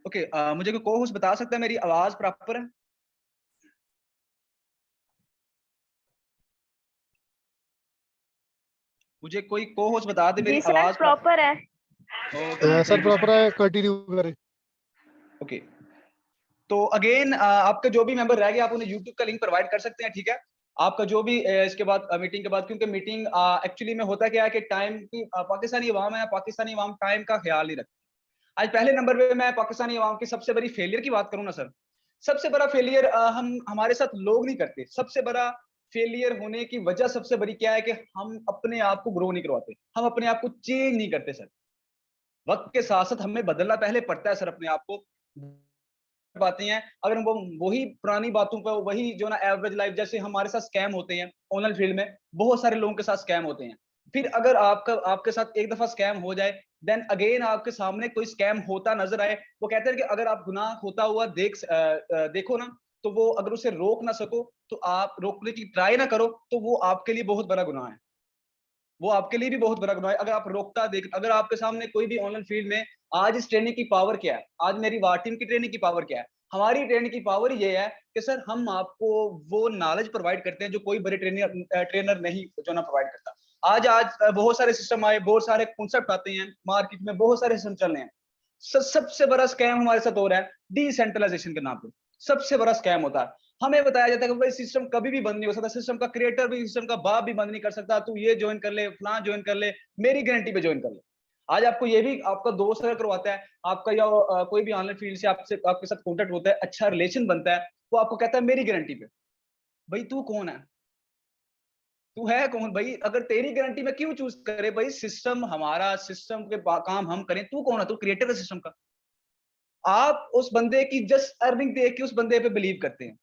Okay, मुझे कोई को होस्ट बता सकता है मेरी आवाज प्रॉपर है? मुझे कोई को होस्ट बता दे मेरी जी सर आवाज प्रॉपर है। ओके, सर प्रॉपर है, कंटिन्यू करें। ओके, तो अगेन आपका जो भी मेंबर रह गया आप उन्हें यूट्यूब का लिंक प्रोवाइड कर सकते हैं, ठीक है? आपका जो भी इसके बाद मीटिंग के बाद, क्योंकि मीटिंग एक्चुअली में होता क्या है कि टाइम की पाकिस्तानी अवाम है, पाकिस्तानी अवाम टाइम का ख्याल नहीं रखती। आज पहले नंबर पे मैं पाकिस्तानी अवाम की सबसे बड़ी फेलियर की बात करूं ना सर, सबसे बड़ा फेलियर हम हमारे साथ लोग नहीं करते। सबसे बड़ा फेलियर होने की वजह सबसे बड़ी क्या है कि हम अपने आप को ग्रो नहीं करवाते, हम अपने आप को चेंज नहीं करते सर। वक्त के साथ साथ हमें बदलना पहले पड़ता है सर अपने आप को। बातें हैं, अगर वो वही पुरानी बातों पर वही जो ना एवरेज लाइफ, जैसे हमारे साथ स्कैम होते हैं ऑनलाइन फील्ड में, बहुत सारे लोगों के साथ स्कैम होते हैं। फिर अगर आपके साथ एक दफा स्कैम हो जाए, देन अगेन आपके सामने कोई स्कैम होता नजर आए, वो कहते हैं कि अगर आप गुनाह होता हुआ देखो ना, तो वो अगर उसे रोक ना सको, तो आप रोकने की ट्राई ना करो, तो वो आपके लिए बहुत बड़ा गुनाह है। वो आपके लिए भी बहुत बड़ा गुनाह है अगर आप रोकता देख। अगर आपके सामने कोई भी ऑनलाइन फील्ड में, आज इस ट्रेनिंग की पावर क्या है, आज मेरी वार टीम की ट्रेनिंग की पावर क्या है? हमारी ट्रेनिंग की पावर ये है कि सर हम आपको वो नॉलेज प्रोवाइड करते हैं जो कोई बड़े ट्रेनर नहीं जो ना प्रोवाइड करता। आज आज बहुत सारे सिस्टम आए, बहुत सारे कॉन्सेप्ट आते हैं मार्केट में, बहुत सारे सिस्टम चल रहे हैं। सबसे बड़ा स्कैम हमारे साथ हो रहा है डिसेंट्रलाइजेशन के नाम पे। सबसे बड़ा स्कैम होता है, हमें बताया जाता है कि भाई सिस्टम कभी भी बंद नहीं हो सकता, सिस्टम का क्रिएटर भी सिस्टम का बाप भी बंद नहीं कर सकता, तू ये ज्वाइन कर ले, फलां ज्वाइन कर ले, मेरी गारंटी पे ज्वाइन कर ले। आज आपको ये भी आपका दोस्त अगर करवाता है, आपका या कोई भी ऑनलाइन फील्ड से आपसे आपके साथ कॉन्टेक्ट होता है, अच्छा रिलेशन बनता है, वो आपको कहता है मेरी गारंटी पे। भाई तू कौन है? तू है कौन भाई? अगर तेरी गारंटी में क्यों चूज करे भाई? सिस्टम हमारा, सिस्टम के काम हम करें, तू कौन है? तू क्रिएटर है सिस्टम का। आप उस बंदे की जस्ट अर्निंग देख के उस बंदे पे बिलीव करते हैं।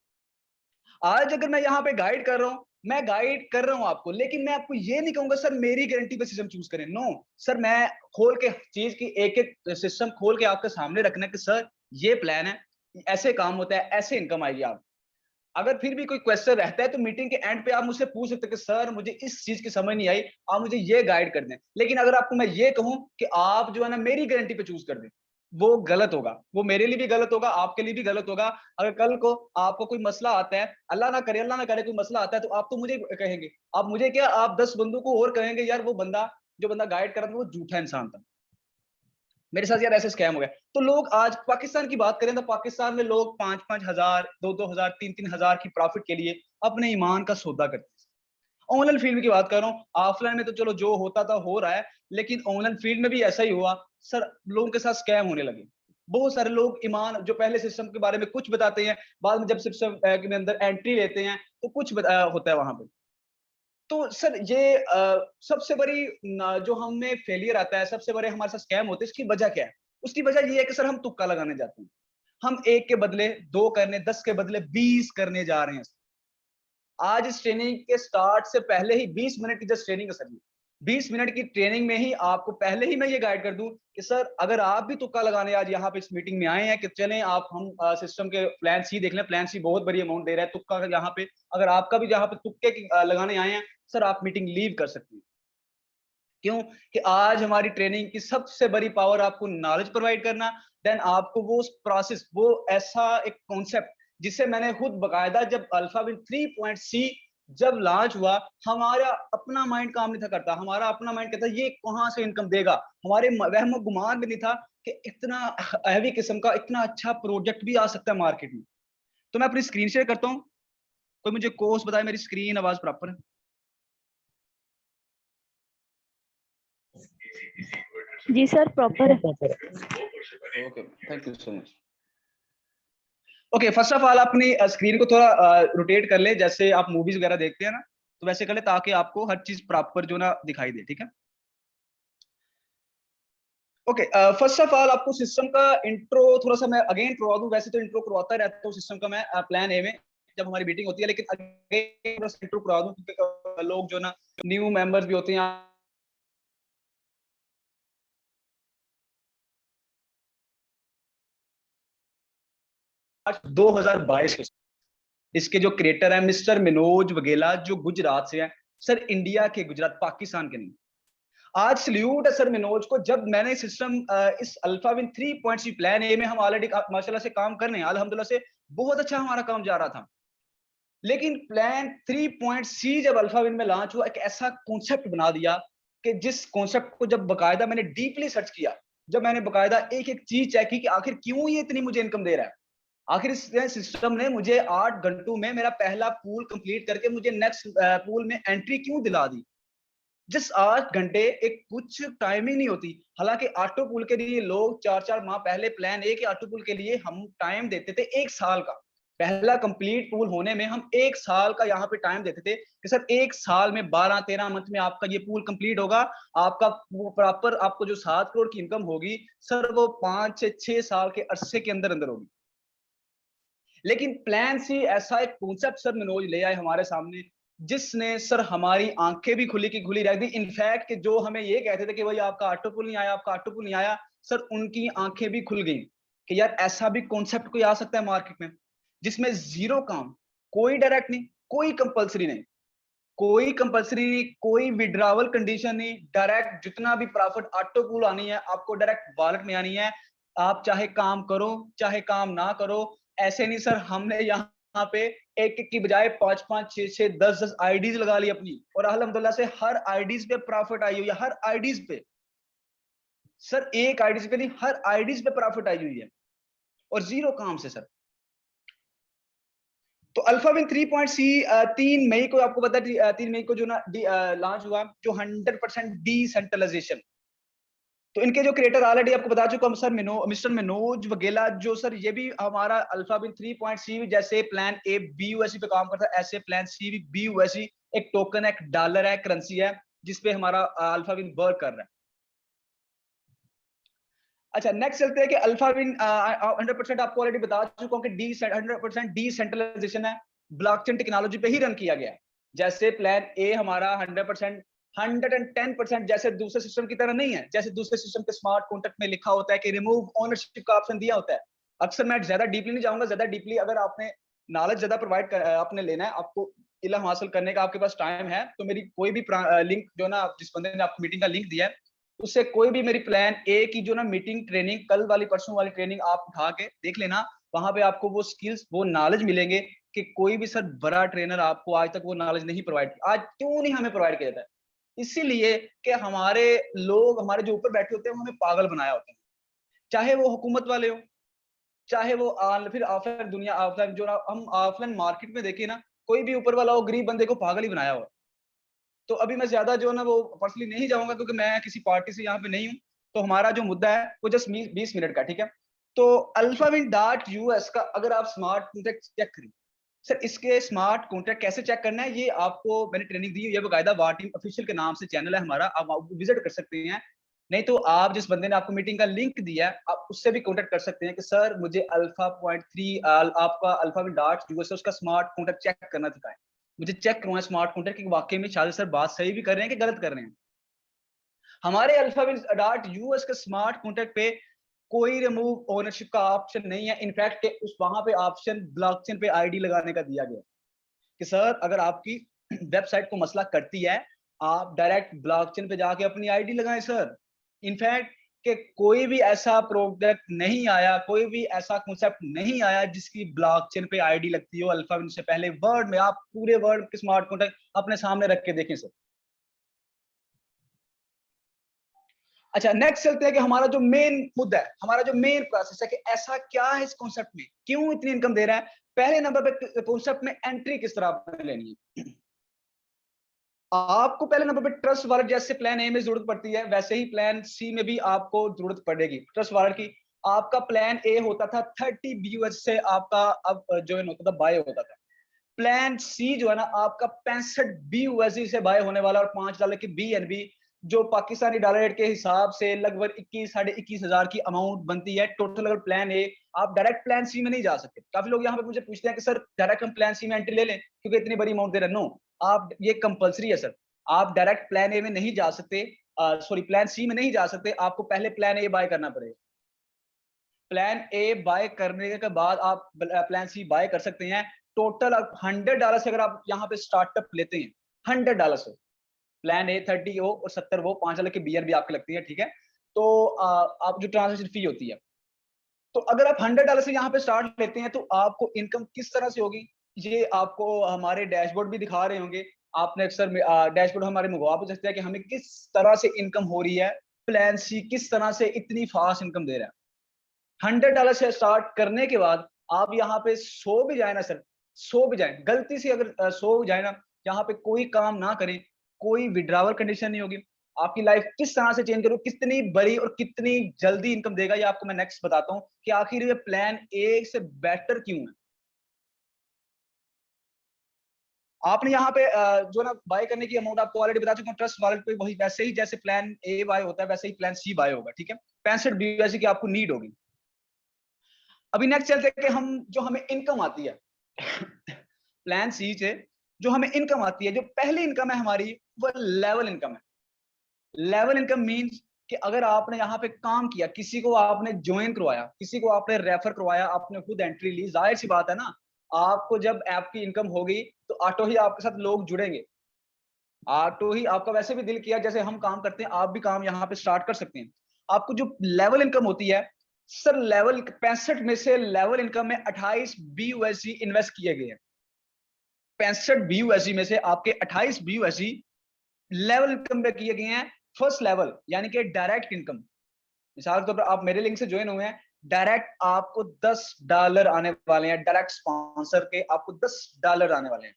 आज अगर मैं यहाँ पे गाइड कर रहा हूँ, मैं गाइड कर रहा हूँ आपको, लेकिन मैं आपको ये नहीं कहूंगा सर मेरी गारंटी पे सिस्टम चूज करें। नो सर, मैं खोल के चीज की एक एक सिस्टम खोल के आपके सामने रखना कि सर ये प्लान है, ऐसे काम होता है, ऐसे इनकम आएगी। आप अगर फिर भी कोई क्वेश्चन रहता है तो मीटिंग के एंड पे आप मुझसे पूछ सकते हैं कि सर मुझे इस चीज की समझ नहीं आई, आप मुझे ये गाइड कर दें। लेकिन अगर आपको मैं ये कहूं कि आप जो है ना मेरी गारंटी पे चूज कर दें, वो गलत होगा। वो मेरे लिए भी गलत होगा, आपके लिए भी गलत होगा। अगर कल को आपको कोई मसला आता है, अल्लाह ना करे कोई मसला आता है, तो आप तो मुझे कहेंगे, आप मुझे क्या, आप 10 बंदों को और कहेंगे यार वो बंदा जो बंदा गाइड कर रहा था वो झूठा इंसान था, मेरे साथ यार ऐसे स्कैम हो गया। तो लोग आज पाकिस्तान की बात करें तो पाकिस्तान में लोग 5-5 हजार, 2-2 हजार, 3-3 हजार की प्रॉफिट के लिए अपने ईमान का सौदा करते हैं। ऑनलाइन फील्ड की बात कर रहा हूँ, ऑफलाइन में तो चलो जो होता था हो रहा है, लेकिन ऑनलाइन फील्ड में भी ऐसा ही हुआ सर। लोगों के साथ स्कैम होने लगे। बहुत सारे लोग ईमान जो पहले सिस्टम के बारे में कुछ बताते हैं, बाद में जब सिस्टम के अंदर एंट्री लेते हैं तो कुछ होता है वहां पे। तो सर ये सबसे बड़ी जो हमें फेलियर आता है, सबसे बड़े हमारे साथ स्कैम होते हैं, इसकी वजह क्या है? उसकी वजह ये है कि सर हम तुक्का लगाने जाते हैं। हम एक के बदले दो करने, 10 के बदले 20 करने जा रहे हैं। आज इस ट्रेनिंग के स्टार्ट से पहले ही 20 मिनट की जस्ट ट्रेनिंग है सर। 20 मिनट की ट्रेनिंग में ही आपको पहले ही मैं ये गाइड कर दूं कि सर अगर आप भी तुक्का लगाने आज यहाँ पे इस मीटिंग में आए हैं कि चलें आप हम सिस्टम के प्लान सी देख लें, प्लान सी बहुत बड़ी अमाउंट दे रहा है तुक्का यहाँ पे, अगर आपका भी यहाँ पे तुक्के लगाने आए हैं सर, आप मीटिंग लीव कर सकते हैं। क्यों? कि आज हमारी ट्रेनिंग की सबसे बड़ी पावर आपको नॉलेज प्रोवाइड करना, देन आपको वो प्रोसेस, वो ऐसा एक कॉन्सेप्ट जिसे मैंने खुद बकायदा जब अल्फाबेट 3.C जब लॉन्च हुआ, हमारा अपना माइंड काम नहीं था करता। हमारा अपना माइंड कहता ये कहां से इनकम देगा, हमारे वहम गुमान भी नहीं था कि इतना हैवी किस्म का इतना अच्छा प्रोजेक्ट भी आ सकता है मार्केट में। तो मैं अपनी स्क्रीन शेयर करता हूँ, कोई मुझे कोर्स बताए, मेरी स्क्रीन आवाज प्रॉपर है? जी सर प्रॉपर है। Okay, thank you so much. Okay, first of all अपनी स्क्रीन को थोड़ा रोटेट कर ले, जैसे आप मूवीज वगैरह देखते हैं ना, तो वैसे कर ले ताकि आपको हर चीज प्रॉपर जो ना दिखाई दे, ठीक है? ओके, फर्स्ट ऑफ ऑल आपको सिस्टम का इंट्रो थोड़ा सा मैं अगेन करवा दूं। वैसे तो इंट्रो करवाता रहता हूँ सिस्टम का मैं प्लान ए में जब हमारी मीटिंग होती है, लेकिन अगेन थोड़ा सा इंट्रो करवा दूं क्योंकि लोग जो ना न्यू मेंबर्स भी होते हैं। 2022 के इसके जो क्रिएटर है मिस्टर मनोज वगेला, जो गुजरात से है सर, इंडिया के, गुजरात पाकिस्तान के नहीं। आज सल्यूट है सर मनोज को, जब मैंने सिस्टम इस अल्फाविन 3.C प्लान ए में हम ऑलरेडी माशाल्लाह से काम कर रहे हैं, अल्हम्दुलिल्लाह से बहुत अच्छा हमारा काम जा रहा था। लेकिन प्लान 3.C जब अल्फाविन में लॉन्च हुआ, एक ऐसा कॉन्सेप्ट बना दिया कि जिस कॉन्सेप्ट को जब बकायदा मैंने डीपली सर्च किया, जब मैंने बकायदा एक एक चीज चेक की कि आखिर क्यों ये इतनी मुझे इनकम दे रहा है, आखिर इस सिस्टम ने मुझे 8 घंटों में मेरा पहला पूल कंप्लीट करके मुझे नेक्स्ट पूल में एंट्री क्यों दिला दी। जिस 8 घंटे एक कुछ टाइमिंग नहीं होती, हालांकि ऑटो पूल के लिए लोग 4-4 माह पहले प्लान ए के ऑटो पूल के लिए हम टाइम देते थे 1 साल का, पहला कंप्लीट पूल होने में हम 1 साल का यहाँ पे टाइम देते थे कि सर 1 साल में 12-13 मंथ में आपका ये पूल कंप्लीट होगा, आपका प्रॉपर आपको जो 7 करोड़ की इनकम होगी सर वो 5 से 6 साल के अरसे के अंदर अंदर होगी। लेकिन प्लान सी ऐसा एक कॉन्सेप्ट सर मनोज ले आए हमारे सामने, जिसने सर हमारी आंखें भी खुली की खुली रख दी। इनफैक्ट कि जो हमें ये कहते थे कि भाई आपका ऑटो पुल नहीं आया, आपका ऑटो पुल नहीं आया, सर उनकी आंखें भी खुल गई कि यार ऐसा भी कॉन्सेप्ट कोई आ सकता है मार्केट में, जिसमें जीरो काम, कोई डायरेक्ट नहीं, कोई कंपलसरी नहीं, कोई कंपलसरी नहीं, कोई विड्रावल कंडीशन नहीं, डायरेक्ट जितना भी प्रॉफिट ऑटो पूल आनी है आपको डायरेक्ट वॉलेट में आनी है। आप चाहे काम करो चाहे काम ना करो, ऐसे नहीं सर, हमने यहाँ पे एक एक की बजाय 5-5 6-6 10-10 आईडीज लगा ली अपनी, और अल्हम्दुलिल्लाह से हर आईडीज पे प्रॉफिट आई हुई है, हर आईडीज पे सर, एक आईडीज पे नहीं हर आईडीज पे प्रॉफिट आई हुई है, और जीरो काम से सर। तो अल्फाविन 3.C 3 मई को आपको पता है 3 मई को जो ना लॉन्च हुआ, जो 100% डिसेंट्रलाइजेशन। तो इनके जो क्रिएटर ऑलरेडी आपको बता चुका हूं सर, मिस्टर मनोज वगेला, जो सर ये भी हमारा अल्फाविन 3.C जैसे प्लान ए BUSD पे काम करता है, ऐसे प्लान सी भी BUSD एक टोकन है, एक डॉलर है, करेंसी है, जिसपे हमारा अल्फाविन वर्क कर रहा है। अच्छा नेक्स्ट चलते हैं कि अल्फाविन 100% आपको ऑलरेडी बता चुका हूं कि 100% डिसेंट्रलाइजेशन है, ब्लॉकचेन टेक्नोलॉजी पे ही रन किया गया। जैसे प्लान ए हमारा 110% जैसे दूसरे सिस्टम की तरह नहीं है, जैसे दूसरे सिस्टम के स्मार्ट कॉन्ट्रैक्ट में लिखा होता है कि रिमूव ओनरशिप का ऑप्शन दिया होता है। अक्सर मैं ज्यादा डीपली नहीं जाऊंगा, ज्यादा डीपली अगर आपने नॉलेज ज्यादा प्रोवाइड आपने लेना है, आपको इल्म हासिल करने का आपके पास टाइम है, तो मेरी कोई भी लिंक जो ना जिस बंदे ने आपको मीटिंग का लिंक दिया है, उससे कोई भी मेरी प्लान ए की जो ना मीटिंग ट्रेनिंग कल वाली परसों वाली ट्रेनिंग आप उठा के देख लेना, वहां पे आपको वो स्किल्स वो नॉलेज मिलेंगे कि कोई भी सर बड़ा ट्रेनर आपको आज तक वो नॉलेज नहीं प्रोवाइड किया। आज क्यों नहीं हमें प्रोवाइड किया जाता है? इसीलिए कि हमारे लोग हमारे जो ऊपर बैठे होते हैं वो हमें पागल बनाया होता है, चाहे वो हुकूमत वाले हो, चाहे वो फिर ऑफलाइन दुनिया, ऑफलाइन जो हम ऑफलाइन मार्केट में देखें ना, कोई भी ऊपर वाला हो गरीब बंदे को पागल ही बनाया हुआ। तो अभी मैं ज्यादा जो ना वो पर्सनली नहीं जाऊंगा क्योंकि मैं किसी पार्टी से यहाँ पे नहीं हूँ, तो हमारा जो मुद्दा है वो जस्ट 20 मिनट का, ठीक है। तो अल्फाविन.US का अगर आप स्मार्ट कॉन्ट्रैक्ट चेक करें सर, इसके स्मार्ट कॉन्ट्रैक्ट कैसे चेक करना है ये आपको मैंने ट्रेनिंग दी है, बकायदा वार टीम ऑफिशियल के नाम से चैनल है हमारा, आप विजिट कर सकते हैं। नहीं तो आप जिस बंदे ने आपको मीटिंग का लिंक दिया है आप उससे भी कॉन्टेक्ट कर सकते हैं कि सर मुझे अल्फा.3 आपका अल्फाविन.US उसका स्मार्ट कॉन्ट्रैक्ट चेक करना सिखाएं, मुझे चेक करवाएं स्मार्ट कॉन्ट्रैक्ट कि वाकई में शायद सर बात सही भी कर रहे हैं कि गलत कर रहे हैं। हमारे अल्फाविन.US के स्मार्ट कॉन्ट्रैक्ट पे कोई रिमूव ओनरशिप का ऑप्शन नहीं है, इनफैक्ट उस वहां पे ऑप्शन ब्लॉकचेन पे आईडी लगाने का दिया गया कि सर अगर आपकी वेबसाइट को मसला करती है आप डायरेक्ट ब्लॉकचेन पे जाके अपनी आईडी लगाएं सर। इनफैक्ट कि कोई भी ऐसा प्रोडक्ट नहीं आया, कोई भी ऐसा कॉन्सेप्ट नहीं आया जिसकी ब्लॉकचेन पे आईडी लगती हो अल्फाविन से पहले। वर्ड में आप पूरे वर्ड के स्मार्ट कॉन्ट्रैक्ट अपने सामने रख के देखें सर। अच्छा नेक्स्ट चलते हैं कि हमारा जो मेन मुद्दा है, हमारा जो मेन प्रोसेस है कि ऐसा क्या है इस कॉन्सेप्ट में, क्यों इतनी इनकम दे रहा है। पहले नंबर पे कॉन्सेप्ट में एंट्री किस तरह लेनी है। आपको पहले नंबर पे ट्रस्ट वॉलेट जैसे प्लान ए में जरूरत पड़ती है, वैसे ही प्लान सी में भी आपको जरूरत पड़ेगी ट्रस्ट वॉलेट की। आपका प्लान ए होता था 30 BUSD से आपका अब ज्वाइन होता था, बाय होता था। प्लान सी जो है ना आपका 65 BUSD से बाय होने वाला, और $5 की BNB जो पाकिस्तानी डॉलर रेट के हिसाब से लगभग 21-21 हजार की अमाउंट बनती है टोटल। अगर प्लान ए आप डायरेक्ट प्लान सी में नहीं जा सकते। काफी लोग यहाँ पे मुझे पूछते हैं कि सर डायरेक्ट हम प्लान सी में एंट्री ले लें क्योंकि इतनी बड़ी अमाउंट दे रहे हैं। नो, आप ये कंपलसरी है सर, आप डायरेक्ट प्लान ए में नहीं जा सकते, सॉरी प्लान सी में नहीं जा सकते, आपको पहले प्लान ए बाय करना पड़ेगा। प्लान ए बाय करने के बाद आप प्लान सी बाय कर सकते हैं। टोटल $100 से अगर आप यहाँ पे स्टार्टअप लेते हैं $100 से, प्लान ए 30 हो और 70 वो 5 अलग की बियर भी आपकी लगती है, ठीक है। तो आप जो ट्रांजेक्शन फी होती है, तो अगर आप $100 से यहाँ पे स्टार्ट लेते हैं तो आपको इनकम किस तरह से होगी, ये आपको हमारे डैशबोर्ड भी दिखा रहे होंगे। आपने अक्सर डैशबोर्ड हमारे मंगवा भी सकते हैं कि हमें किस तरह से इनकम हो रही है, प्लान सी किस तरह से इतनी फास्ट इनकम दे रहा है। $100 से स्टार्ट करने के बाद आप यहाँ पे सो भी जाए ना सर, सो भी जाए, गलती से अगर सो भी जाए ना, यहाँ पे कोई काम ना करें, कोई विड्रावल कंडीशन नहीं होगी, आपकी लाइफ किस तरह से चेंज करो, कितनी बड़ी और कितनी जल्दी इनकम देगा, ये आपको मैं नेक्स्ट बताता हूँ कि आखिर ये प्लान ए से बेटर क्यों है। आपने यहाँ पे जो ना बाय करने की अमाउंट आपको ऑलरेडी बता चुका हूँ, ट्रस्ट वॉलेट पे वही वैसे ही जैसे प्लान ए बाय होता है वैसे ही प्लान सी बाय होगा, ठीक है। 65 BUSD की आपको नीड होगी। अभी नेक्स्ट चलते हैं कि हम जो हमें इनकम आती है प्लान सी से जो हमें इनकम आती है, जो पहली इनकम है हमारी वो लेवल इनकम है। लेवल इनकम मींस कि अगर आपने यहाँ पे काम किया, किसी को आपने ज्वाइन करवाया, किसी को आपने रेफर करवाया, आपने खुद एंट्री ली, जाहिर सी बात है ना, आपको जब ऐप की इनकम होगी तो ऑटो ही आपके साथ लोग जुड़ेंगे। ऑटो ही आपका वैसे भी दिल किया जैसे हम काम करते हैं, आप भी काम यहाँ पे स्टार्ट कर सकते हैं। आपको जो लेवल इनकम होती है सर, लेवल 65 में से लेवल इनकम में 28 BUSD इन्वेस्ट किए गए हैं। 65 BUSD में से आपके 28 BUSD लेवल इनकम पे किए गए हैं। फर्स्ट लेवल यानी कि डायरेक्ट इनकम, मिसाल के तौर पर आप मेरे लिंक से ज्वाइन हुए हैं, डायरेक्ट आपको $10 आने वाले हैं, डायरेक्ट स्पॉन्सर के आपको $10 आने वाले हैं।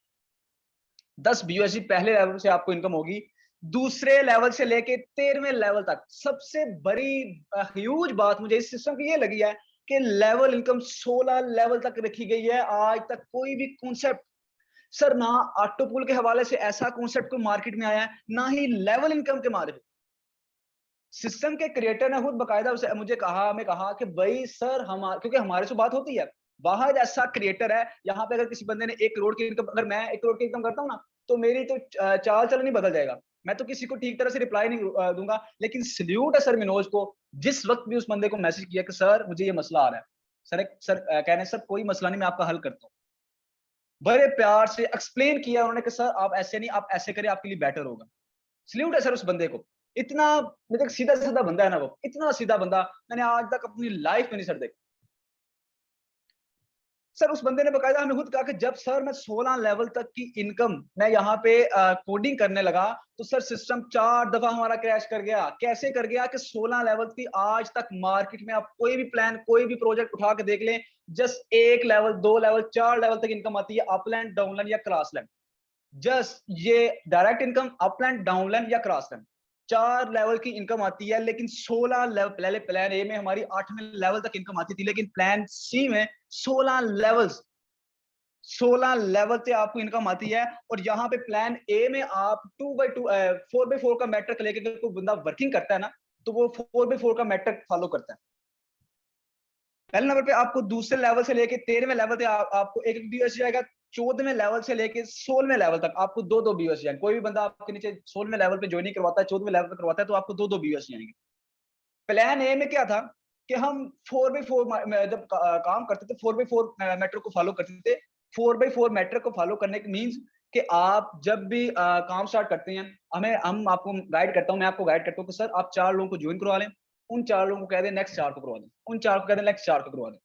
10 BUSD पहले लेवल से आपको इनकम होगी। दूसरे लेवल से लेके 13वें लेवल तक सबसे बड़ी ह्यूज बात मुझे इस सिस्टम की ये लगी है कि लेवल इनकम 16 लेवल तक रखी गई है। आज तक कोई भी कॉन्सेप्ट सर, ना ऑटो पूल के हवाले से ऐसा कॉन्सेप्ट को मार्केट में आया है, ना ही लेवल इनकम के मारे सिस्टम के क्रिएटर ने खुद बकायदा उसे मुझे कहा, मैं कहा कि भाई सर क्योंकि हमारे से बात होती है, बाहर ऐसा क्रिएटर है, यहाँ पे अगर किसी बंदे ने 1 करोड़ की इनकम, अगर मैं 1 करोड़ की इनकम करता हूँ ना, तो मेरी तो चाल चलन ही बदल जाएगा। मैं तो किसी को ठीक तरह से रिप्लाई नहीं दूंगा, लेकिन सल्यूट है सर मिनोज को, जिस वक्त भी उस बंदे को मैसेज किया कि सर मुझे ये मसला आ रहा है, सर कहने सर कोई मसला नहीं, मैं आपका हल करता हूँ। बड़े प्यार से एक्सप्लेन किया उन्होंने कि सर आप ऐसे नहीं, आप ऐसे करें, आपके लिए बेटर होगा। सल्यूट है सर उस बंदे को। इतना मतलब सीधा साधा बंदा है ना वो, इतना सीधा बंदा मैंने आज तक अपनी लाइफ में नहीं सर देखा। सर उस बंदे ने बकायदा हमें खुद कहा कि जब सर मैं 16 लेवल तक की इनकम मैं यहाँ पे कोडिंग करने लगा तो सर सिस्टम 4 दफा हमारा क्रैश कर गया। कैसे कर गया कि 16 लेवल की आज तक मार्केट में आप कोई भी प्लान, कोई भी प्रोजेक्ट उठा के देख लें, जस्ट 1 लेवल, 2 लेवल, 4 लेवल तक इनकम आती है, अपलैंड, डाउनलैंड या क्रॉसलैंड। जस्ट ये डायरेक्ट इनकम, अपलैंड, डाउनलैंड या क्रॉसलैंड, 4 लेवल की इनकम आती है। लेकिन 16 लेवल, पहले प्लान ए में हमारी 8वें लेवल तक इनकम आती थी, लेकिन प्लान सी में 16 लेवल्स, 16 लेवल से आपको इनकम आती है। और यहाँ पे प्लान ए में आप 2x2 4x4 का मैट्रिक लेके अगर कोई बंदा वर्किंग करता है ना, तो वो 4x4 का मैट्रिक फॉलो करता है। पहले नंबर पे आपको दूसरे लेवल से लेके 13वें लेवल तक आपको एक BUSD आएगा। 14वें लेवल से लेके 16वें लेवल तक आपको 2-2 BUSD आएंगे। कोई भी बंदा आपके नीचे 16वें लेवल पे ज्वाइनिंग करवाता है, 14वें लेवल पे करवाता है, तो आपको 2-2 BUSD आएंगे। प्लान ए में क्या था कि हम 4x4 जब काम करते थे, 4x4 मैट्रिक को फॉलो करते थे। 4x4 मैट्रिक को फॉलो करने के मीन्स कि आप जब भी काम स्टार्ट करते हैं, हम आपको गाइड करता हूं, मैं आपको गाइड करता हूं कि सर आप 4 लोगों को ज्वाइन करवा लें, उन 4 लोगों को कह दें नेक्स्ट 4 को करवा दें, उन 4 को कह दें नेक्स्ट 4 को करवा दें।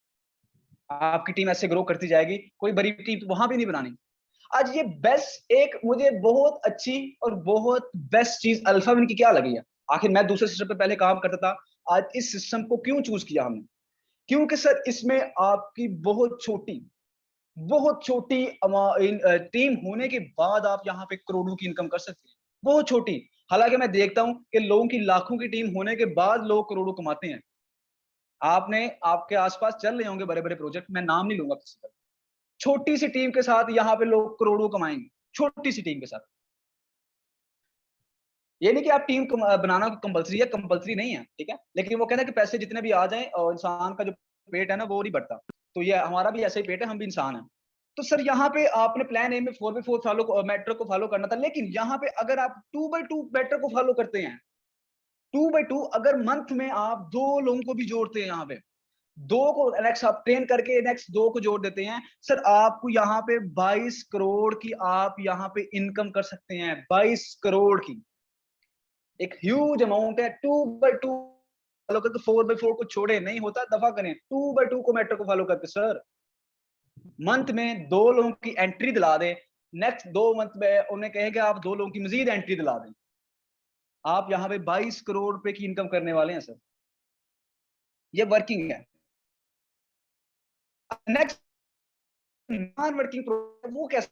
आपकी टीम ऐसे ग्रो करती जाएगी, कोई बड़ी टीम तो वहां भी नहीं बनानी। आज ये बेस्ट, एक मुझे बहुत अच्छी और बहुत बेस्ट चीज अल्फाविन की क्या लगी है, आखिर मैं दूसरे सिस्टम पे पहले काम करता था, आज इस सिस्टम को क्यों चूज किया हमने, क्योंकि सर इसमें आपकी बहुत छोटी टीम होने के बाद आप यहाँ पे करोड़ों की इनकम कर सकते हैं, बहुत छोटी। हालांकि मैं देखता हूं कि लोगों की लाखों की टीम होने के बाद लोग करोड़ों कमाते हैं। आपने आपके आसपास चल रहे होंगे बड़े बड़े प्रोजेक्ट, मैं नाम नहीं लूंगा किसी का, छोटी सी टीम के साथ यहाँ पे लोग करोड़ों कमाएंगे, छोटी सी टीम के साथ। ये नहीं कि आप टीम बनाना कंपलसरी है, कंपलसरी नहीं है, ठीक है, लेकिन वो कहना कि पैसे जितने भी आ जाएं और इंसान का जो पेट है ना वो नहीं बढ़ता, तो ये हमारा भी ऐसा ही पेट है, हम भी इंसान हैं। तो सर यहाँ पे आपने प्लान ए में 4x4 फॉलो मेट्रो को फॉलो करना था, लेकिन यहाँ पे अगर आप 2x2 मेट्रो को फॉलो करते हैं, 2x2 अगर मंथ में आप 2 लोगों को भी जोड़ते हैं, यहाँ पे 2 को नेक्स्ट आप ट्रेन करके नेक्स्ट 2 को जोड़ देते हैं, सर आपको यहाँ पे 22 करोड़ की आप यहाँ पे इनकम कर सकते हैं, 22 करोड़ की। एक ह्यूज अमाउंट है, 2/2 फॉलो करके 4/4 को छोड़े, नहीं होता दफा करें, 2/2 को मैटर को फॉलो करके सर मंथ में 2 लोगों की एंट्री दिला दें, नेक्स्ट 2 मंथ में उन्हें कहें कि आप 2 लोगों की मजीद एंट्री दिला दें, आप यहाँ पे 22 करोड़ रुपए की इनकम करने वाले हैं सर। ये वर्किंग है। नेक्स्ट नॉन वर्किंग वो कैसे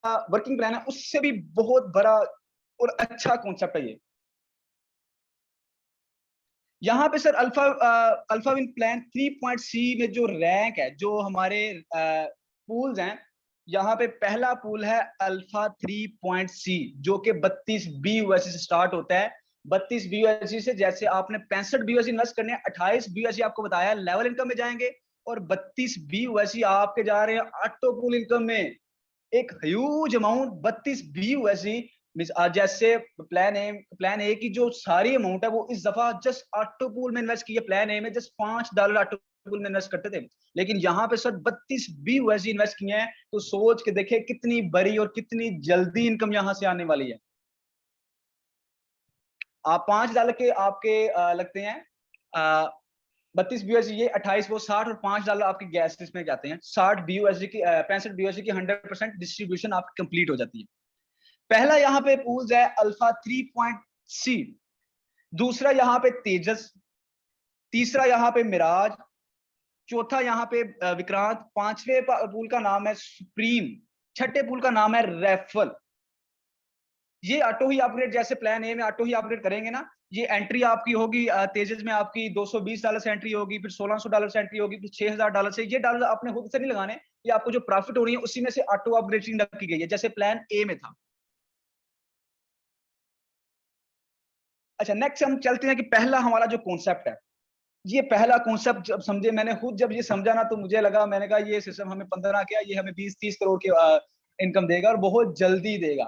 वर्किंग प्लान है, उससे भी बहुत बड़ा और अच्छा कॉन्सेप्ट है ये। यहाँ पे sir alpha win plan 3.C में जो रैंक है, जो हमारे पूल्स हैं, यहाँ पे पहला पूल है अल्फा 3.C जो कि 32 BUSD से स्टार्ट होता है। 32 BUSD से जैसे आपने 65 BUSD इन्वेस्ट करने हैं, 28 BUSD आपको बताया लेवल इनकम में जाएंगे और 32 BUSD आपके जा रहे हैं ऑटो पूल इनकम में। एक ह्यूज अमाउंट 32 BUSD जैसे प्लान ए की जो सारी अमाउंट है वो इस दफा जस्ट ऑटो पूल में इन्वेस्ट किया। प्लान ए में जस्ट $5 ऑटो पूल में इन्वेस्ट करते थे, लेकिन यहाँ पे सर 32 BUSD इन्वेस्ट किए हैं। तो सोच के देखे कितनी बड़ी और कितनी जल्दी इनकम यहाँ से आने वाली है। आप $5 के आपके लगते हैं 32 BUSD, ये 28 वो 60 और $5 आपके गैस में जाते हैं। 60 BUSD की 65 BUSD की 100% डिस्ट्रीब्यूशन आपकी कंप्लीट हो जाती है। पहला यहाँ पे पूल्स है अल्फा 3.C, दूसरा यहाँ पे तेजस, तीसरा यहाँ पे मिराज, चौथा यहाँ पे विक्रांत, पांचवें पूल का नाम है सुप्रीम, छठे पूल का नाम है रेफल। ये ऑटो ही अपग्रेड, जैसे प्लान ए में ऑटो ही अपग्रेड करेंगे ना, ये एंट्री आपकी होगी तेजस में आपकी $220 से एंट्री होगी, फिर $1600 से एंट्री होगी, फिर $6000 से। ये डॉलर आपने खुद से नहीं लगाने, ये आपको जो प्रॉफिट हो रही है उसी में से ऑटो अपग्रेडिंग रखी गई है, जैसे प्लान ए में था। अच्छा, नेक्स्ट हम चलते हैं कि पहला हमारा जो कॉन्सेप्ट है, ये पहला कॉन्सेप्ट जब समझे मैंने खुद, जब ये समझा ना तो मुझे लगा, मैंने कहा ये सिस्टम हमें 15 क्या, ये हमें 20-30 करोड़ की इनकम देगा और बहुत जल्दी देगा।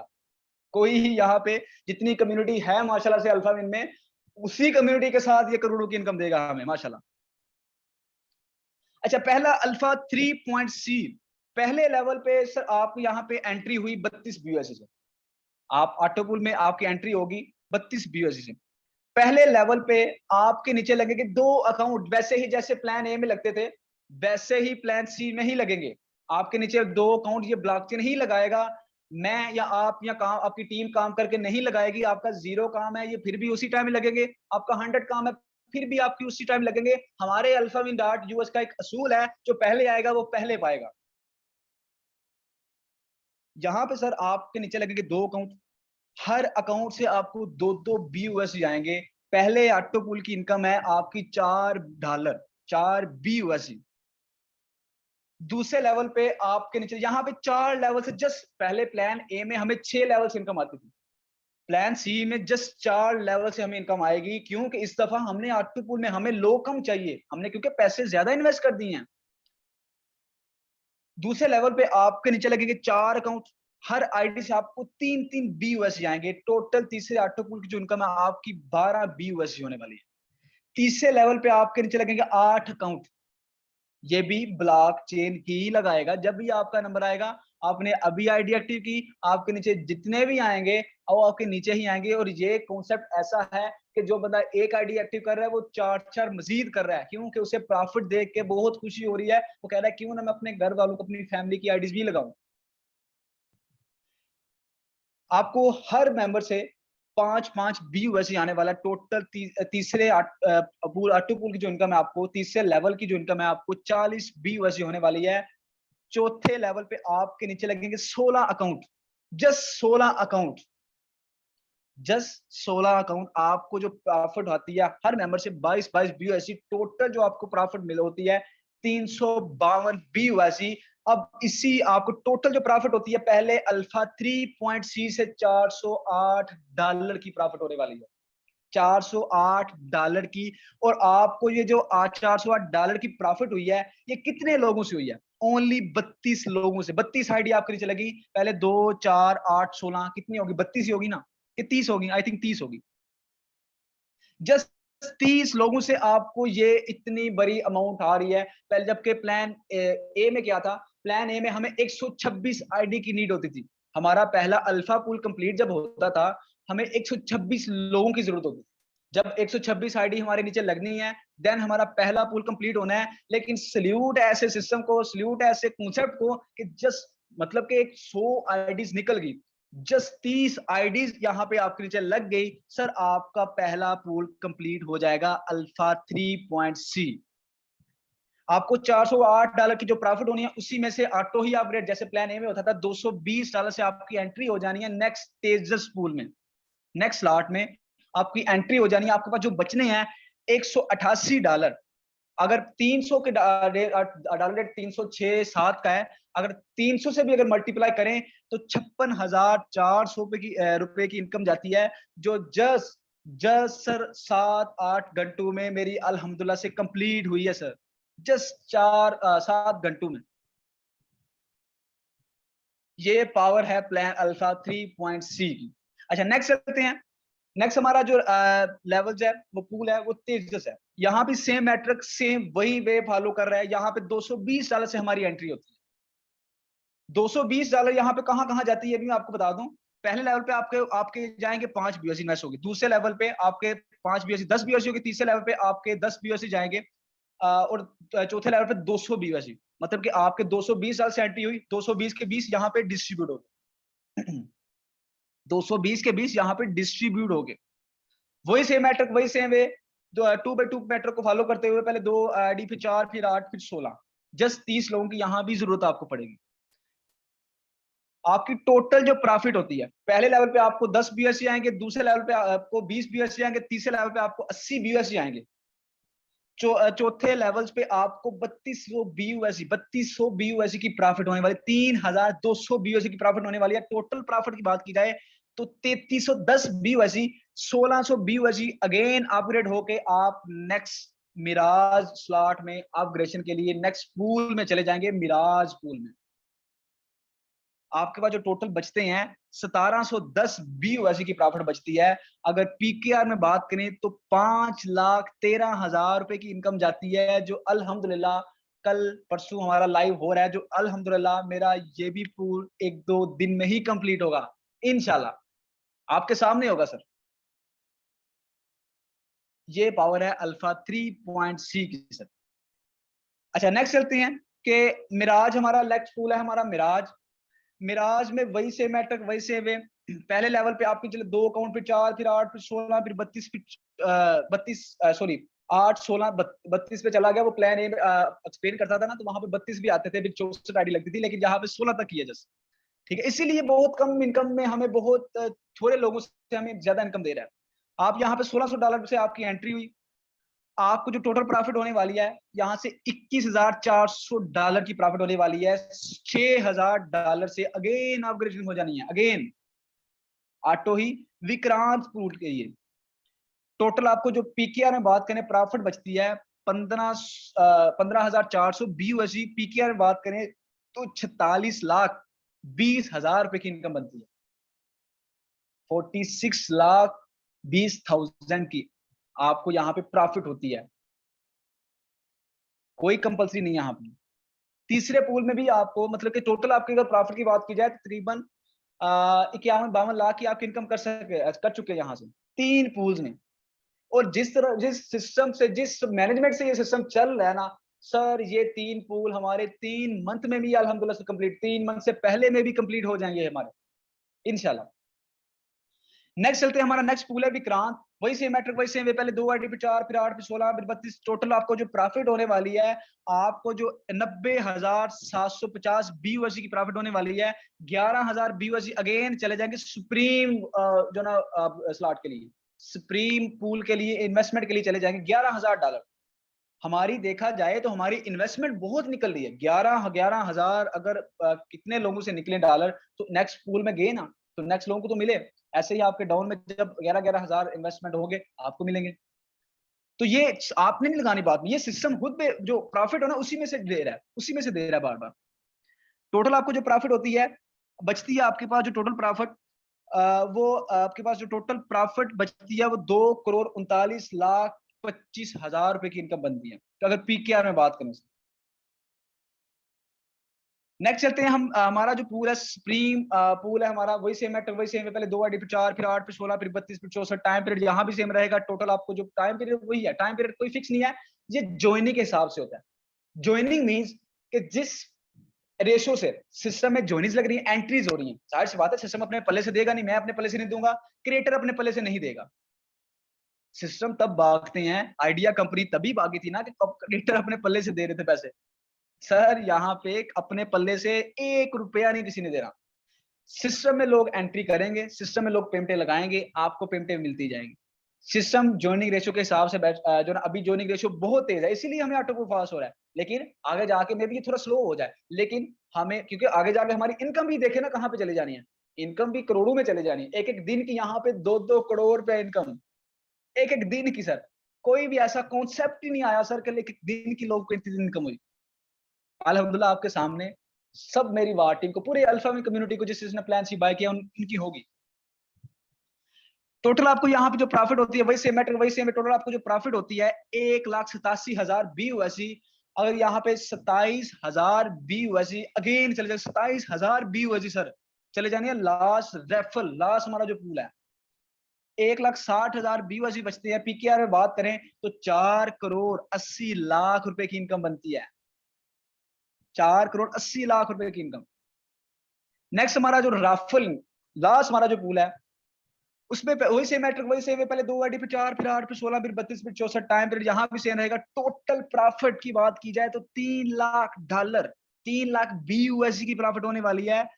कोई ही यहाँ पे जितनी कम्युनिटी है माशाल्लाह से अल्फा विन में, उसी कम्युनिटी के साथ ये करोड़ों की इनकम देगा हमें माशाल्लाह। अच्छा, पहला अल्फा 3.C, पहले लेवल पे सर आपको यहाँ पे एंट्री हुई 32 BUSD से। आप ऑटो पूल में आपकी एंट्री होगी 32 BUSD से। पहले लेवल पे आपके नीचे लगेंगे 2 अकाउंट, वैसे ही जैसे प्लान ए में लगते थे वैसे ही प्लान सी में ही लगेंगे। आपके नीचे 2 अकाउंट ये ब्लॉकचेन ही लगाएगा, मैं या आप या काम आपकी टीम काम करके नहीं लगाएगी। आपका 0 काम है, ये फिर भी उसी टाइम लगेंगे। आपका 100 काम है, फिर भी आपकी उसी टाइम लगेंगे। हमारे alphamin.us का एक असूल है, जो पहले आएगा वो पहले पाएगा। यहाँ पे सर आपके नीचे लगेंगे 2 अकाउंट, हर अकाउंट से आपको 2-2 BUSD आएंगे। पहले ऑटो पूल की इनकम है आपकी $4, 4 BUSD। दूसरे लेवल पे आपके नीचे यहाँ पे 4 लेवल से, जस्ट पहले प्लान ए में हमें 6 लेवल से इनकम आती थी, प्लान सी में जस्ट 4 लेवल से हमें इनकम आएगी। क्योंकि इस दफा हमने ऑटो पूल में हमें लो कम चाहिए, हमने क्योंकि पैसे ज्यादा इन्वेस्ट कर दिए हैं। दूसरे लेवल पे आपके नीचे लगेंगे 4 अकाउंट, हर आईडी से आपको 3-3 BUSD आएंगे। टोटल तीसरे ऑटो पूल की जो इनकम है आपकी 12 BUSD होने वाली है। तीसरे लेवल पे आपके नीचे लगेंगे 8 अकाउंट, ये भी ब्लॉकचेन ही लगाएगा। जब भी आपका नंबर आएगा, आपने अभी आईडी एक्टिव की, आपके नीचे जितने भी आएंगे वो आपके नीचे ही आएंगे। और ये कॉन्सेप्ट ऐसा है कि जो बंदा एक आईडी एक्टिव कर रहा है वो 4 मजीद कर रहा है, क्योंकि उसे प्रॉफिट देख के बहुत खुशी हो रही है। वो कह रहा है क्यों ना मैं अपने घर वालों को, अपनी फैमिली की आईडीज भी लगाऊं। आपको हर मेंबर से 5-5 BUSD आने वाला। टोटल तीसरे ऑटो पूल की जो इनकम है आपको, तीसरे लेवल की जो इनकम है आपको 40 BUSD होने वाली है। चौथे लेवल पे आपके नीचे लगेंगे 16 अकाउंट, जस्ट 16 अकाउंट। आपको जो प्रॉफिट आती है हर मेंबर से 22 BUSD, टोटल जो आपको प्रॉफिट मिल होती है 352 BUSD। अब इसी आपको टोटल जो प्रॉफिट होती है, पहले अल्फा 3.C से $408 की प्रॉफिट होने वाली है, $408 की। और आपको ये जो $408 की प्रॉफिट हुई है, ये कितने लोगों से हुई है? ओनली 32 लोगों से। 32 आईडी आपके नीचे लगी, पहले 2, 4, 8, 16 कितनी होगी? 32 ही होगी ना, कि 30 होगी? आई थिंक 30 होगी। जस्ट 30 लोगों से आपको ये इतनी बड़ी अमाउंट आ रही है। पहले जबकि प्लान ए में क्या था, प्लान ए में हमें 126 आईडी की नीड होती थी, हमारा पहला अल्फा पूल कंप्लीट जब होता था, हमें 126 लोगों की जरूरत होती थी। जब 126 आईडी हमारे नीचे लगनी है, देन हमारा पहला पूल कंप्लीट होना है। लेकिन सल्यूट ऐसे सिस्टम को, सल्यूट ऐसे कॉन्सेप्ट को कि जस्ट मतलब कि 100 आईडीज निकल गई, जस्ट 30 आईडीज यहाँ पे आपके नीचे लग गई, सर आपका पहला पूल कंप्लीट हो जाएगा अल्फा 3.C। आपको $408 की जो प्रॉफिट होनी है, उसी में से ऑटो ही अपग्रेड जैसे प्लान ए में होता था $220 से आपकी एंट्री हो जानी है नेक्स्ट तेजस पूल में, नेक्स्ट स्लॉट में आपकी एंट्री हो जानी है। आपके पास जो बचने हैं $188। अगर 300 के डॉलर रेट 306-7 का है, अगर 300 से भी अगर मल्टीप्लाई करें तो 56,400 रुपए की इनकम जाती है, जो जस्ट सर 7-8 घंटों में मेरी अल्हम्दुलिल्लाह से कंप्लीट हुई है सर, जस्ट 7 घंटों में। ये पावर है प्लान अल्फा 3.C की। अच्छा नेक्स्ट चलते हैं। नेक्स्ट हमारा जो लेवल्स है वो पूल है वो तेजस है। यहाँ भी सेम मैट्रिक सेम वही वे फॉलो कर रहा है। यहाँ पे $220 से हमारी एंट्री होती है। $220 यहाँ पे कहाँ जाती है, मैं आपको बता दूं। पहले लेवल पे आपके आपके जाएंगे 5 बीओसी इन्वेस्ट होगी, दूसरे लेवल पे आपके 5 बीओसी 10 बीओसी होगी, तीसरे लेवल पे आपके 10 बीओसी जाएंगे और चौथे लेवल पे 200 बीओसी। मतलब कि आपके $220 से एंट्री हुई, 220 के 20 यहाँ पे डिस्ट्रीब्यूट हो गए। 220 के 20 यहाँ पे डिस्ट्रीब्यूट हो गए। वही सेम मैट्रिक, वही सेम वे, 2x2 मैट्रिक को फॉलो करते हुए पहले 2 आईडी, फिर 4, फिर 8, फिर 16, जस्ट 30 लोगों की यहाँ भी जरूरत आपको पड़ेगी। आपकी टोटल जो प्रॉफिट होती है, पहले लेवल पे आपको 10 बीएससी आएंगे, दूसरे लेवल पे आपको 20 बीएससी आएंगे, तीसरे लेवल पे आपको 80 बीएससी आएंगे, चौथे लेवल्स पे आपको 3200 बीयूएससी की प्रॉफिट होने वाली, 3200 बीयूएससी की प्रॉफिट होने वाली है। टोटल प्रॉफिट की बात की जाए तो 3310 बीयूएससी, 1600 बीयूएससी अगेन अपग्रेड होके आप नेक्स्ट मिराज स्लॉट में अपग्रेडेशन के लिए नेक्स्ट पूल में चले जाएंगे, मिराज पूल में। आपके पास जो टोटल बचते हैं 1710 बीयूएससी की प्रॉफिट बचती है। अगर पीकेआर में बात करें तो 5,13,000 रुपए की इनकम जाती है, जो अल्हम्दुलिल्लाह कल परसों हमारा लाइव हो रहा है, जो अल्हम्दुलिल्लाह मेरा ये भी पूल 1-2 दिन में ही कंप्लीट होगा इंशाल्लाह, आपके सामने होगा सर। ये पावर है अल्फा 3.C की सर। अच्छा नेक्स्ट चलते हैं कि मिराज हमारा नेक्स्ट पूल है, हमारा मिराज। मिराज में वही से मैट्रिक, वही से वे, पहले लेवल पे आपके चले 2 अकाउंट, फिर 4, फिर 8, फिर 16, फिर 32, फिर 32 सॉरी 8, 16, 32 पे चला गया। वो प्लान ए एक्सप्लेन करता था ना, तो वहां पे 32 भी आते थे, फिर 64 आईडी लगती थी, लेकिन यहाँ पे 16 तक किया जस्ट, ठीक है। इसीलिए बहुत कम इनकम में हमें बहुत थोड़े लोगों से हमें ज्यादा इनकम दे रहा है। आप यहाँ पे $1600 से आपकी एंट्री हुई, आपको जो टोटल प्रॉफिट होने वाली है यहाँ से $21,400 की प्रॉफिट होने वाली है। $6,000 से अगेन अपग्रेडेशन हो जानी है, अगेन ऑटो ही विक्रांत पूल के लिए। टोटल आपको जो पीकेआर में बात करें प्रॉफिट बचती है 15,400 बीयूएससी। पीकेआर में बात करें तो 46,20,000 रुपए की इनकम बनती है, 46,20,000 की आपको यहाँ पे प्रॉफिट होती है, कोई कंपलसरी नहीं है यहाँ पे। तीसरे पूल में भी आपको मतलब कि टोटल आपकी अगर प्रॉफिट की बात की जाए तकरीबन 51-52 लाख की आपकी इनकम कर चुके हैं यहाँ से 3 पूल्स में। और जिस तरह जिस सिस्टम से, जिस मैनेजमेंट से ये सिस्टम चल रहा है ना सर, ये 3 पूल हमारे 3 मंथ में भी अल्हम्दुलिल्लाह से कंप्लीट, 3 मंथ से पहले में भी कंप्लीट हो जाएंगे हमारे इंशाल्लाह। नेक्स्ट चलते हैं, हमारा नेक्स्ट पूल है विक्रांत। वही सेम मैट्रिक, वही सेम वे, पहले 2 आईडी, फिर 4, फिर 8, फिर 16, फिर 32। टोटल आपको जो प्रॉफिट होने वाली है, आपको जो 90,750 बीयूएससी की प्रॉफिट होने वाली है। 11,000 बीयूएससी अगेन चले जाएंगे सुप्रीम जो ना स्लॉट के लिए, सुप्रीम पूल के लिए, इन्वेस्टमेंट के लिए चले जाएंगे $11,000। हमारी देखा जाए तो हमारी इन्वेस्टमेंट बहुत निकल रही है। 11,000 अगर कितने लोगों से निकले डॉलर तो नेक्स्ट पूल में गए ना, तो नेक्स्ट लोगों को तो मिले। ऐसे ही आपके डाउन में जब 11,000 इन्वेस्टमेंट होंगे आपको मिलेंगे। तो ये आपने नहीं लगानी बात में, ये सिस्टम खुद पे जो प्रॉफिट हो ना उसी में से दे रहा है, उसी में से दे रहा है बार बार। टोटल आपको जो प्रॉफिट होती है बचती है, आपके पास जो टोटल प्रॉफिट वो आपके पास जो टोटल प्रॉफिट बचती है वो 2,39,25,000 रुपए की इनकम बनती है। तो अगर पीकेआर में बात करें, नेक्स्ट चलते हैं हम, हमारा जो पूल है सुप्रीम पूल है हमारा, वही सेम है, वही सेम है, पहले 2 आईडी फिर 4 फिर 8 फिर 16 फिर 32 फिर 64, टाइम पीरियड यहाँ भी सेम रहेगा। टोटल आपको जो टाइम पीरियड वही है, टाइम पीरियड कोई फिक्स नहीं है, ये ज्वाइनिंग के हिसाब से होता है। ज्वाइनिंग मींस कि जिस रेशो से सिस्टम में ज्वाइनिंग्स लग रही है, एंट्रीज हो रही है, जाहिर सी बात है सिस्टम अपने पल्ले से देगा नहीं, मैं अपने पल्ले से नहीं दूंगा, क्रिएटर अपने पल्ले से नहीं देगा। सिस्टम तब भागते हैं, आइडिया कंपनी तभी भागी थी ना कि क्रिएटर अपने पल्ले से दे रहे थे पैसे। सर यहाँ पे अपने पल्ले से 1 रुपया नहीं किसी ने दे रहा। सिस्टम में लोग एंट्री करेंगे, सिस्टम में लोग पेमेंटें लगाएंगे, आपको पेमेंटें मिलती जाएंगी। सिस्टम ज्वाइनिंग रेशियो के हिसाब से जो ना अभी ज्वाइनिंग रेशियो बहुत तेज है, इसीलिए हमें ऑटो को फास्ट हो रहा है, लेकिन आगे जाके मे भी थोड़ा स्लो हो जाए, लेकिन हमें क्योंकि आगे जाके हमारी इनकम भी देखे ना कहाँ पे चली जानी है, इनकम भी करोड़ों में चले जानी है। एक एक दिन की यहाँ पे 2-2 करोड़ रुपए इनकम, एक एक दिन की। सर कोई भी ऐसा कॉन्सेप्ट ही नहीं आया सर कि एक एक दिन की लोग को इतनी इनकम हुई। अल्हम्दुलिल्लाह आपके सामने सब मेरी वार टीम को, पूरे अल्फा में कम्युनिटी को जिस जिसने प्लान सी बाय किया उनकी होगी। टोटल आपको यहाँ पे जो प्रॉफिट होती है वही सेम मैटर, वही सेम है। टोटल आपको जो प्रॉफिट होती है 1,87,000 BUSD। अगर यहाँ पे 27,000 BUSD अगेन चले जाए, 27,000 BUSD सर चले जाने लास्ट रेफल, लास्ट हमारा जो पूल है 1,60,000 BUSD बचते हैं। पीकेआर में बात करें तो 4 करोड़ 80 लाख रुपए की इनकम बनती है, 4 करोड़ 80 लाख रुपए की इनकम। नेक्स्ट हमारा जो राफल लास्ट हमारा जो पूल है उसमें वही सेम मैट्रिक, वही सेम है, पहले 2 आईडी फिर 4 फिर 8 फिर 16 फिर 32 फिर 64, टाइम पीरियड यहाँ भी सेम रहेगा। टोटल प्रॉफिट की बात की जाए तो $3 लाख, 3 लाख BUSD की प्रॉफिट होने वाली है।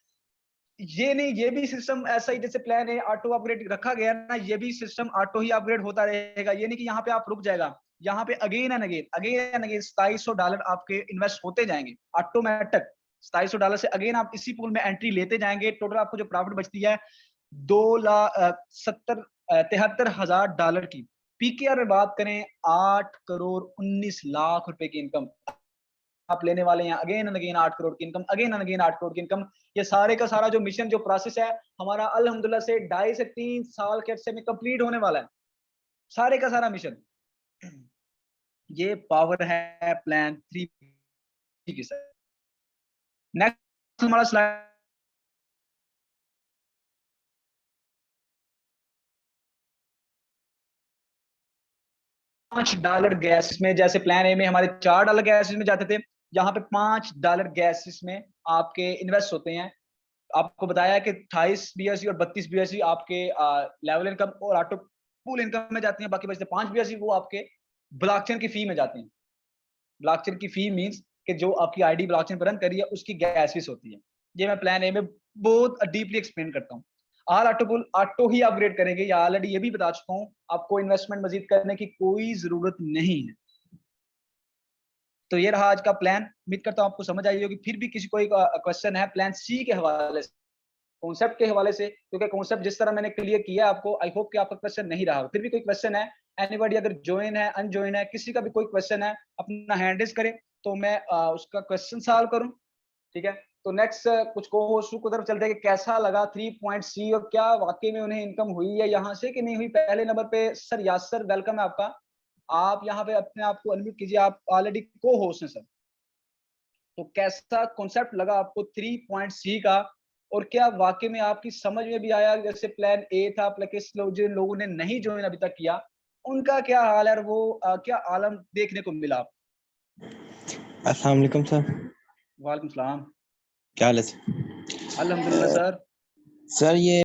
ये नहीं, ये भी सिस्टम ऐसा ही जैसे प्लान है ऑटो अपग्रेड रखा गया ना, ये भी सिस्टम ऑटो ही अपग्रेड होता रहेगा। ये नहीं कि यहाँ पे आप रुक जाएगा, यहाँ पे अगेन एंड अगेन $2700 आपके इन्वेस्ट होते जाएंगे ऑटोमेटिक। $2700 से अगेन आप इसी पूल में एंट्री लेते जाएंगे। टोटल आपको जो प्रॉफिट बचती है $73,000 की। पीकेआर में बात करें 8 करोड़ 19 लाख रुपए की इनकम आप लेने वाले हैं। अगेन एंड अगेन 8 करोड़ की income, again and again 8 crore की इनकम। ये सारे का सारा जो मिशन जो प्रोसेस है हमारा अल्हम्दुलिल्लाह से 2.5 से 3 साल के अरसे में कंप्लीट होने वाला है, सारे का सारा मिशन। ये पावर है प्लान 3 की। सर नेक्स्ट हमारा स्लाइड $5 गैस में, जैसे प्लान ए में हमारे $4 गैस में जाते थे, यहाँ पे $5 गैस में आपके इन्वेस्ट होते हैं। आपको बताया कि 28 BSC और 32 BSC आपके लेवल इनकम और ऑटो पूल इनकम में जाती हैं, बाकी बचते 5 BSC वो आपके ब्लॉकचेन की फी में जाते हैं। ब्लॉकचेन की फी मींस कि जो आपकी आईडी ब्लॉकचेन पर रन कर रही है उसकी गैस फीस होती है। ये मैं प्लान ए में बहुत डीपली एक्सप्लेन करता हूँ। ऑल ऑटो पूल ऑटो ही अपग्रेड करेंगे, या ऑलरेडी ये भी बता चुका हूँ, आपको इन्वेस्टमेंट मजीद करने की कोई जरूरत नहीं है। तो ये रहा आज का प्लान, उम्मीद करता हूँ आपको समझ आई होगी। फिर भी किसी कोई क्वेश्चन है प्लान सी के हवाले से, कॉन्सेप्ट के हवाले से, क्योंकि कॉन्सेप्ट जिस तरह मैंने क्लियर किया आपको, आई होप कि आपका क्वेश्चन नहीं रहा। फिर भी कोई क्वेश्चन है, एनीबॉडी अगर ज्वाइन है अनज्वाइन है, किसी का भी कोई क्वेश्चन है अपना हैंड रेज करे तो मैं उसका क्वेश्चन सॉल्व करूं, ठीक है। तो नेक्स्ट कुछ को होस्ट को तरफ चलते हैं कि कैसा लगा 3.C और क्या वाकई में उन्हें इनकम हुई है यहाँ से कि नहीं हुई। पहले नंबर पे सर यासर, वेलकम है आपका, आप यहाँ पे अपने आप को अनम्यूट कीजिए, आप ऑलरेडी को होस्ट हैं सर। तो कैसा कॉन्सेप्ट लगा आपको 3.C का, और क्या वाकई में आपकी समझ में भी आया? जैसे प्लान ए था, किस जिन लोगों ने नहीं ज्वाइन अभी तक किया उनका क्या हाल है, और वो क्या आलम देखने को मिला? अस्सलाम वालेकुम सर। वालेकुम सलाम, क्या हाल है सर? अल्हम्दुलिल्लाह सर। सर ये